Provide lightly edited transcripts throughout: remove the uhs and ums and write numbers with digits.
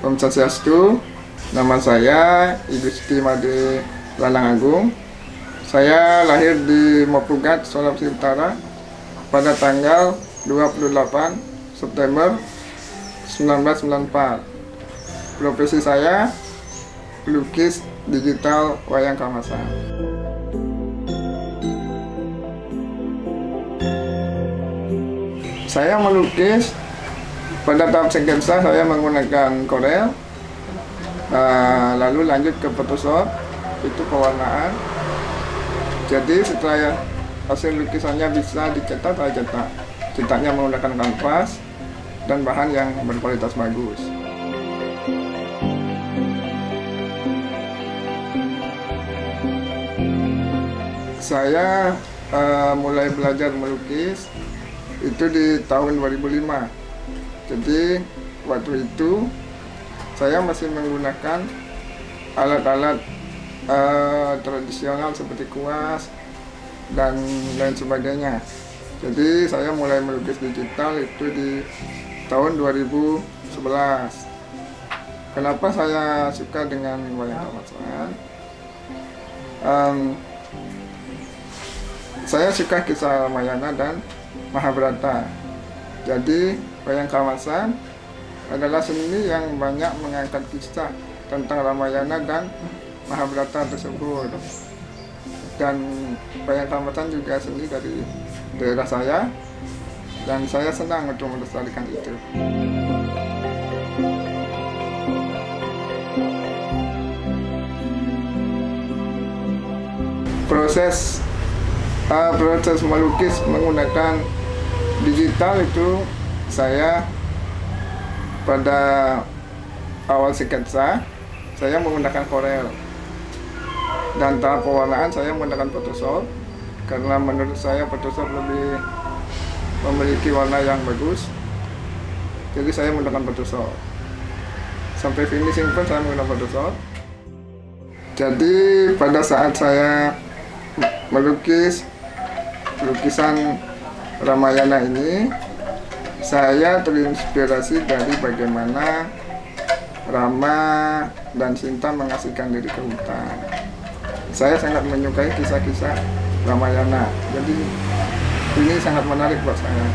Om Swastiastu, nama saya Ibu Siti Made Lanang Agung. Saya lahir di Mopugat, Sulawesi Utara pada tanggal 28 September 1994. Profesi saya pelukis digital wayang kamasan. Saya melukis pada tahap sketsa saya menggunakan Corel, lalu lanjut ke Photoshop, itu pewarnaan. Jadi setelah hasil lukisannya bisa dicetak, saya cetak. Cetaknya menggunakan kanvas dan bahan yang berkualitas bagus. Saya mulai belajar melukis itu di tahun 2005. Jadi waktu itu saya masih menggunakan alat-alat tradisional seperti kuas dan lain sebagainya. Jadi saya mulai melukis digital itu di tahun 2011. Kenapa saya suka dengan wayang kamasan? Saya suka kisah Ramayana dan Mahabharata. Jadi wayang kamasan adalah seni yang banyak mengangkat kisah tentang Ramayana dan Mahabharata tersebut. Dan wayang kamasan juga seni dari daerah saya, dan saya senang untuk melestarikan itu. Proses melukis menggunakan digital itu saya pada awal sketsa saya menggunakan Corel, dan tahap pewarnaan saya menggunakan Photoshop karena menurut saya Photoshop lebih memiliki warna yang bagus, jadi saya menggunakan Photoshop. Sampai finishing pun saya menggunakan Photoshop. Jadi pada saat saya melukis lukisan Ramayana ini, saya terinspirasi dari bagaimana Rama dan Sinta mengasihkan diri ke hutan. Saya sangat menyukai kisah-kisah Ramayana, jadi ini sangat menarik buat saya.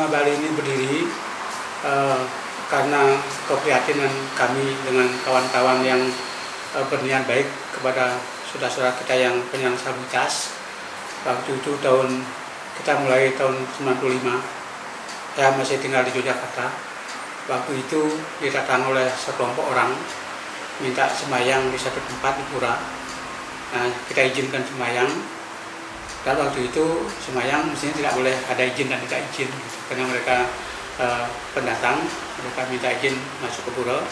Rumah Bali ini berdiri karena keprihatinan kami dengan kawan-kawan yang berniat baik kepada saudara-saudara kita yang penyandang disabilitas. Waktu itu kita mulai tahun 95, saya masih tinggal di Yogyakarta. Waktu itu didatang oleh sekelompok orang minta sembahyang di satu tempat di pura. Nah, kita izinkan sembahyang. Dan waktu itu sembahyang mestinya tidak boleh ada izin dan tidak izin, gitu. Karena mereka pendatang, mereka minta izin masuk ke pura.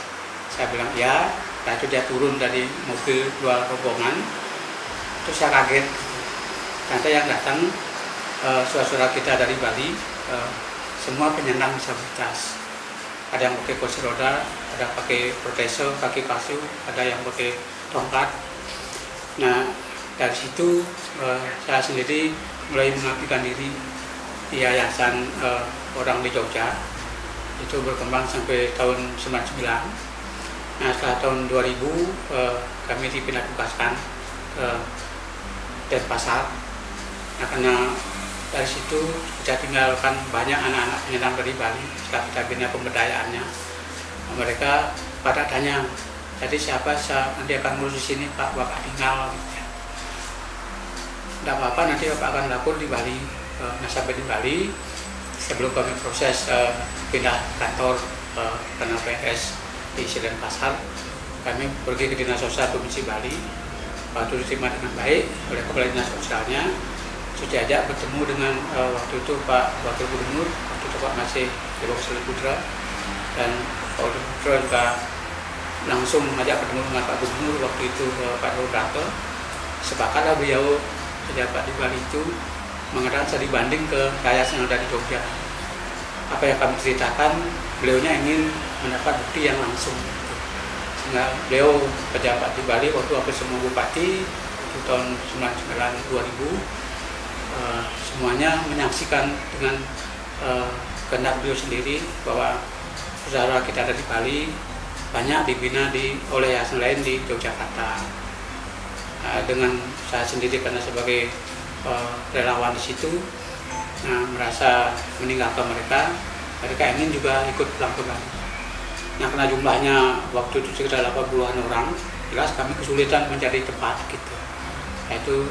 Saya bilang ya. Nah, itu dia turun dari mobil dua rombongan. Terus saya kaget. Ternyata yang datang saudara-saudara kita dari Bali, semua penyandang disabilitas. Ada yang pakai kursi roda, ada pakai protese, kaki palsu, ada yang pakai tongkat. Nah, dari situ saya sendiri mulai mengabdikan diri di yayasan orang di Jogja. Itu berkembang sampai tahun 99. Nah, setelah tahun 2000 kami dipindah tugaskan ke Denpasar. Nah, karena dari situ kita tinggalkan banyak anak-anak penyandang dari Bali. Setelah kita bina pemberdayaannya, mereka pada tanya, jadi siapa nanti akan ngurus di sini Pak, Bapak tinggal gitu ya. Tidak apa-apa, nanti Bapak akan lapor di Bali. Nah, sampai di Bali sebelum kami proses pindah kantor karena PNS di Denpasar, kami pergi ke Dinas Sosial Provinsi Bali. Waktu diterima dengan baik oleh Kepala Dinas Sosialnya, sudah ajak bertemu dengan waktu itu Pak Wakil Gubernur, waktu itu Pak masih Dewa Sri Putra, dan Pak Wakil Putra juga langsung mengajak bertemu dengan Pak Gubernur waktu itu Pak Rodato. Sepakatlah beliau pejabat di Bali itu mengatakan saya dibanding ke yayasan yang ada di Jogja. Apa yang kami ceritakan, beliaunya ingin mendapat bukti yang langsung. Sehingga beliau pejabat di Bali waktu hampir semua bupati itu tahun 99-2000 semuanya menyaksikan dengan kehendak beliau sendiri bahwa saudara kita ada di Bali banyak dibina oleh yayasan lain di Yogyakarta. Dengan saya sendiri karena sebagai relawan di situ, merasa meninggalkan mereka ingin juga ikut pulang ke Bali. Nah, karena jumlahnya waktu itu sekitar 80-an orang, jelas kami kesulitan mencari tempat gitu. Yaitu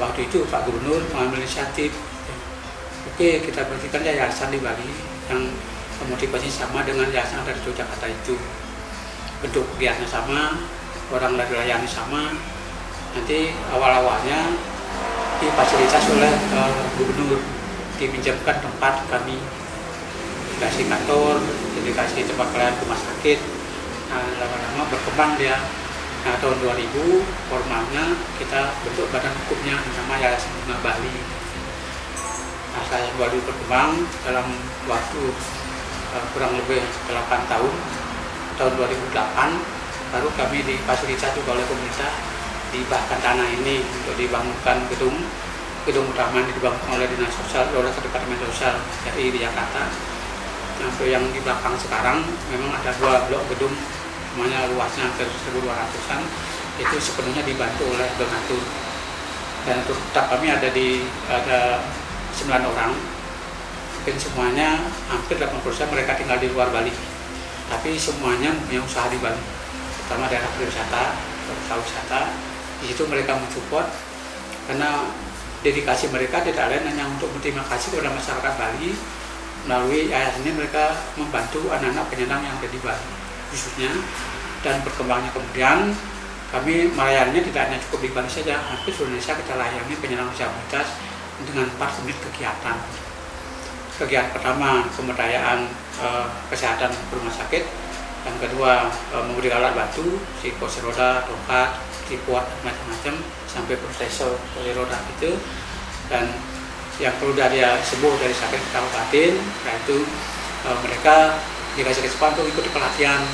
waktu itu Pak Gubernur mengambil inisiatif, oke kita berikan yayasan di Bali yang motivasi sama dengan yayasan dari Yogyakarta itu, bentuk kegiatannya sama, orang dari layani sama. Nanti awal-awalnya difasilitas oleh Gubernur, dipinjamkan tempat kami, dikasih kantor, dikasih tempat pelayanan rumah sakit. Nah, lama-lama berkembang dia. Nah, tahun 2000 formalnya kita bentuk badan hukumnya nama Yayasan Bunga Bali. Nah, saya baru berkembang dalam waktu kurang lebih 8 tahun. Tahun 2008 baru kami difasilitasi oleh pemerintah dibahkan tanah ini untuk dibangunkan gedung utama yang dibangun oleh Dinas Sosial, oleh Departemen Sosial RI di Jakarta. Nah, yang di belakang sekarang memang ada 2 blok gedung, semuanya luasnya hampir 1.200-an, itu sepenuhnya dibantu oleh donatur. Dan untuk tetap kami ada 9 orang, mungkin semuanya hampir 80% mereka tinggal di luar Bali, tapi semuanya punya usaha di Bali, terutama daerah pariwisata, usaha wisata. Di situ mereka mensupport karena dedikasi mereka tidak lain hanya untuk berterima kasih kepada masyarakat Bali. Melalui yayasan ini mereka membantu anak-anak penyandang yang ada di Bali khususnya, dan berkembangnya kemudian kami melayaninya tidak hanya cukup di Bali saja, hampir seluruh Indonesia kita layani penyandang disabilitas dengan 4 unit kegiatan. Kegiatan pertama pemberdayaan kesehatan rumah sakit, yang kedua memberi alat bantu, si kursi roda, tongkat, tripod, macam-macam, sampai protese kursi roda gitu. Dan yang perlu dia sembuh dari sakit kabupaten, yaitu mereka dikasih kesempatan untuk ikut pelatihan.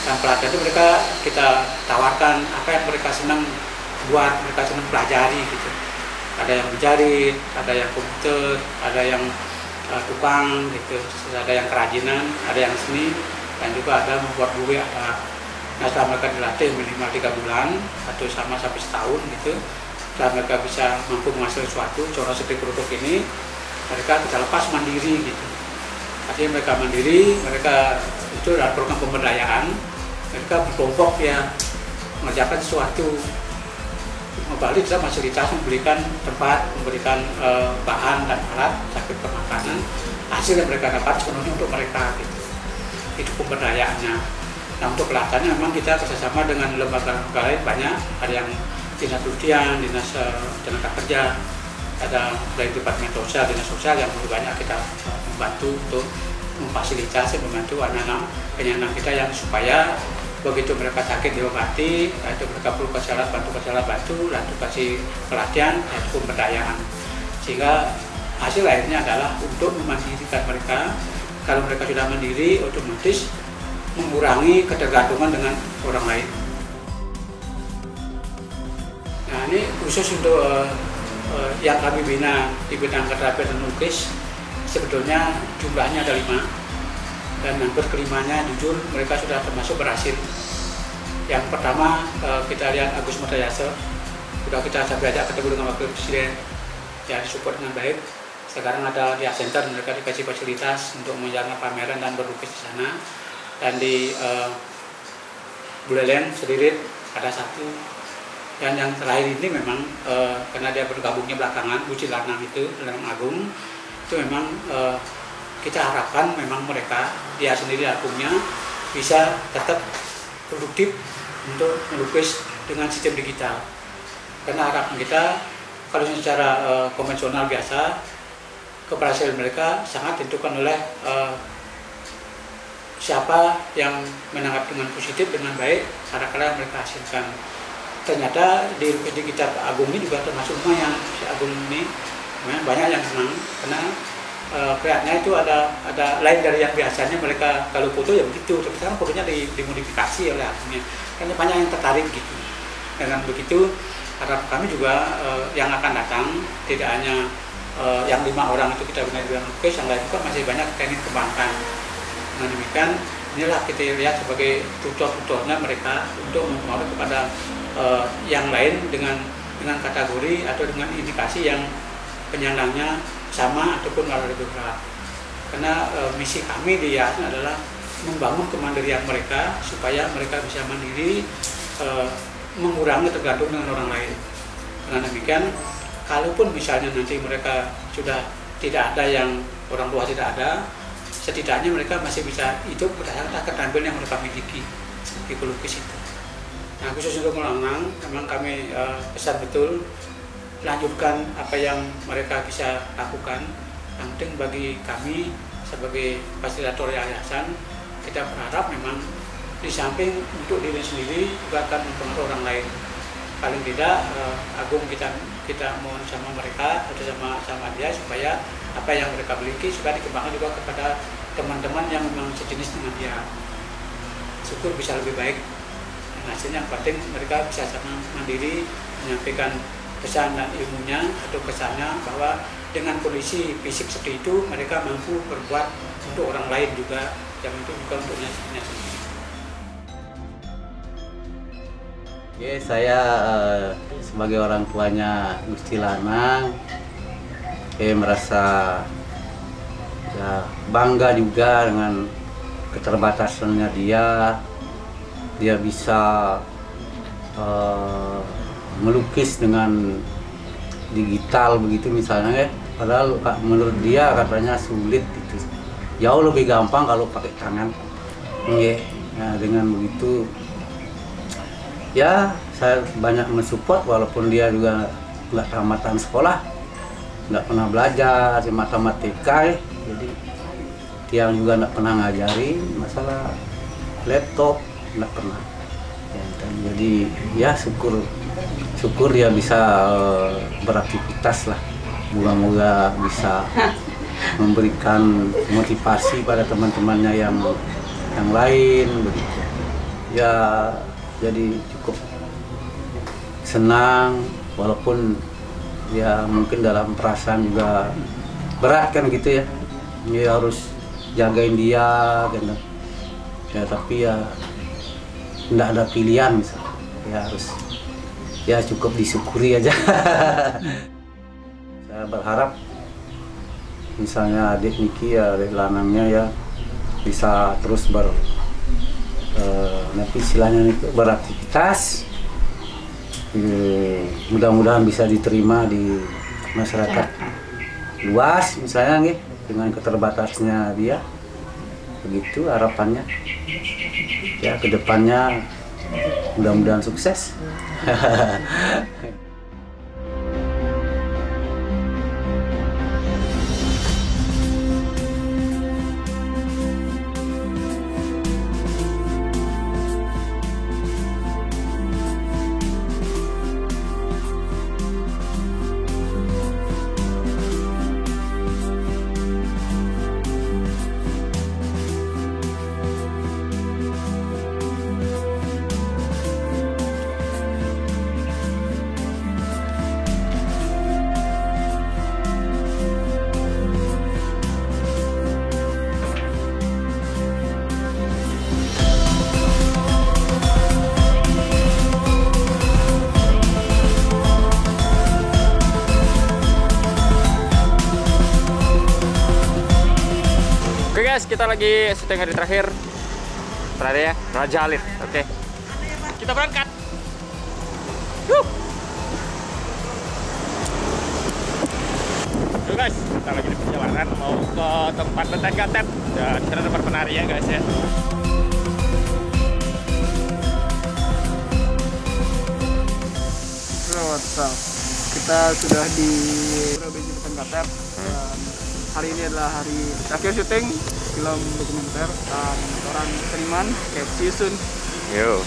Dan pelatihan itu mereka kita tawarkan apa yang mereka senang buat, mereka senang pelajari gitu. Ada yang menjahit, ada yang komputer, ada yang tukang gitu, ada yang kerajinan, ada yang seni, dan juga ada membuat buku ada. Nah, setelah mereka dilatih minimal 3 bulan atau sampai setahun gitu, setelah mereka bisa mampu menghasilkan sesuatu, contoh seperti produk ini, mereka kita lepas mandiri gitu. Artinya mereka mandiri, mereka itu adalah program pemberdayaan, mereka berkelompok ya mengerjakan sesuatu, kembali dalam fasilitas, memberikan tempat, memberikan bahan dan alat sampai permakanan, hasil yang mereka dapat sepenuhnya untuk mereka gitu. Itu pemberdayaannya. Nah, untuk pelaksananya memang kita kerjasama dengan lembaga-lembaga lain banyak, ada yang dinas pendidikan, dinas tenaga kerja, ada dari departemen sosial, dinas sosial yang lebih banyak kita membantu untuk memfasilitasi, membantu anak-anak penyandang kita yang supaya begitu mereka sakit diobati, itu mereka perlu kasih alat bantu, lalu kasih pelatihan, yaitu pemberdayaan. Sehingga hasil akhirnya adalah untuk memandirikan mereka. Kalau mereka sudah mandiri, otomatis mengurangi ketergantungan dengan orang lain. Nah, ini khusus untuk yang kami bina di bidang keterampilan dan lukis, sebetulnya jumlahnya ada 5, dan hampir kelimanya jujur mereka sudah termasuk berhasil. Yang pertama kita lihat Agus Murtayasa, sudah kita sampai ajak ketemu dengan Wakil Presiden, ya disupport dengan baik. Sekarang ada di Art Center, mereka dikasih fasilitas untuk menjalankan pameran dan berlukis di sana. Dan di Buleleng Sedirit ada 1. Dan yang terakhir ini memang karena dia bergabungnya belakangan, Buci Lanang itu dalam Agung, itu memang kita harapkan memang mereka, dia sendiri agungnya bisa tetap produktif untuk melukis dengan sistem digital. Karena harapan kita kalau secara konvensional biasa, keberhasilan mereka sangat ditentukan oleh siapa yang menanggapi dengan positif, dengan baik, karya-karya yang mereka hasilkan. Ternyata di lukis digital Agung ini juga termasuk lumayan, si Agung ini banyak yang senang karena kreatnya itu ada lain dari yang biasanya mereka kalau foto ya begitu, tapi sekarang fotonya dimodifikasi oleh Agungnya, karena banyak yang tertarik gitu. Dengan begitu harap kami juga yang akan datang tidak hanya yang 5 orang itu kita bina di bidang lukis, yang lain juga masih banyak kita ingin kembangkan. Dengan demikian inilah kita lihat sebagai tutor-tutornya mereka untuk mempengaruhi kepada yang lain dengan kategori atau dengan indikasi yang penyandangnya sama ataupun lebih berat. Karena misi kami di Yayasan adalah membangun kemandirian mereka supaya mereka bisa mandiri, mengurangi tergantung dengan orang lain. Dengan demikian, kalaupun misalnya nanti mereka sudah tidak ada yang orang tua tidak ada, setidaknya mereka masih bisa hidup berdasarkan keterampilan yang mereka miliki seperti pelukis itu. Nah, khusus untuk Melanang, memang kami pesan betul lanjutkan apa yang mereka bisa lakukan. Yang penting bagi kami sebagai fasilitator yayasan, kita berharap memang di samping untuk diri sendiri juga akan mempengaruhi orang lain. Paling tidak Agung kita mohon sama mereka atau sama dia supaya apa yang mereka miliki supaya dikembangkan juga kepada teman-teman yang memang sejenis dengan dia. Syukur bisa lebih baik. Hasilnya yang penting mereka bisa sama mandiri menyampaikan pesan dan ilmunya atau kesannya bahwa dengan kondisi fisik seperti itu mereka mampu berbuat untuk orang lain juga, yang itu juga untuknya sendiri. Oke, saya sebagai orang tuanya Gusti Lanang merasa ya, bangga juga dengan keterbatasannya dia bisa melukis dengan digital begitu misalnya ya. Padahal menurut dia katanya sulit itu, jauh lebih gampang kalau pakai tangan. Nah, dengan begitu ya saya banyak mensupport walaupun dia juga nggak tamatan sekolah, nggak pernah belajar di matematika ya. Jadi dia juga nggak pernah ngajari masalah laptop, nggak pernah ya, dan jadi ya syukur dia bisa beraktivitas lah. Moga-moga bisa memberikan motivasi pada teman-temannya yang lain begitu ya. Jadi cukup senang walaupun ya mungkin dalam perasaan juga berat kan gitu ya. Ya harus jagain dia gitu. Ya tapi ya enggak ada pilihan misalnya. Ya harus ya cukup disyukuri aja. Saya berharap misalnya adik Niki ya, adik lanangnya ya bisa terus istilahnya itu beraktivitas, mudah-mudahan bisa diterima di masyarakat luas misalnya nih, dengan keterbatasnya dia, begitu harapannya ya, kedepannya mudah-mudahan sukses. Oke guys, kita lagi syuting hari terakhir ya, Raja Alit. Oke, kita berangkat. Yuk guys, kita lagi di perjalanan mau ke tempat Lenteng Gatep. Dan di sana ada penari ya guys ya. WhatsApp. Kita sudah di Lenteng Gatep. Hari ini adalah hari terakhir syuting film dokumenter dan orang seniman. Oke, see you soon. Yo.